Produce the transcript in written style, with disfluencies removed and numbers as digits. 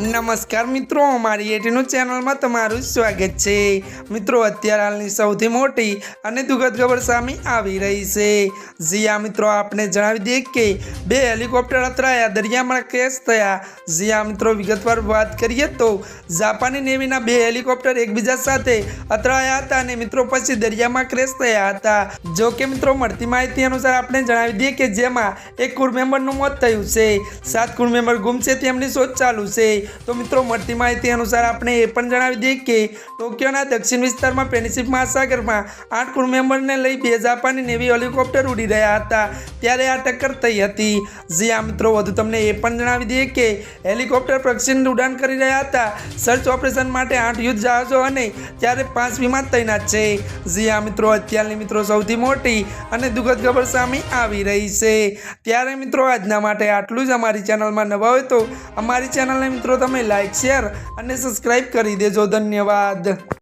नमस्कार मित्रों, अमारी एटीन्यूज चैनल में तमारुं स्वागत है। मित्रों, अत्यार हालनी सौथी मोटी अने दुखद खबर सामे आवी रही है। जी हाँ मित्रों, आपने जणावी दीए के बे हेलिकॉप्टर अतराया दरियामां क्रैश थया। जी हाँ मित्रों, विगतवार बात करिए तो जापानी नेवीना बे हेलिकॉप्टर एकबीजा साथे अतराया हता अने मित्रों पछी दरियामां क्रैश थया हता। जो के मित्रों मळती माहिती अनुसार आपने जणावी दीए के जेमां एक क्रू मेम्बरनुं मौत थयुं छे, 7 क्रू मेम्बर गुम छे, तेमनी शोध चालू छे। तो मित्रों मळती माहिती अनुसार आपने ए पण जणावी दीए के टोक्योना दक्षिण विस्तारमां पेसिफिक महासागरमां 8 क्रू मेम्बरने लई बे जापानी नेवी हेलिकॉप्टर उड़ी रह्या हता त्यारे आ टक्कर थई हती। जी हाँ मित्रों, वधु तमने ए पण जणावी दीए के हेलिकॉप्टर परीक्षण उड़ान करी रह्या हता। सर्च ऑपरेशन माटे 8 युद्ध जहाजो अने त्यारे 5 विमान तैनात छे। जी हाँ मित्रों, अत्यारनी मित्रों सौथी मोटी अने दुखद खबर सामे आवी रही छे। त्यारे मित्रों आजना माटे आटલું જ। અમારી ચેનલમાં નવા હોય તો અમારી ચેનલને મિત્રો તમે લાઈક, શેર અને સબસ્ક્રાઇબ કરી દેજો। ધન્યવાદ।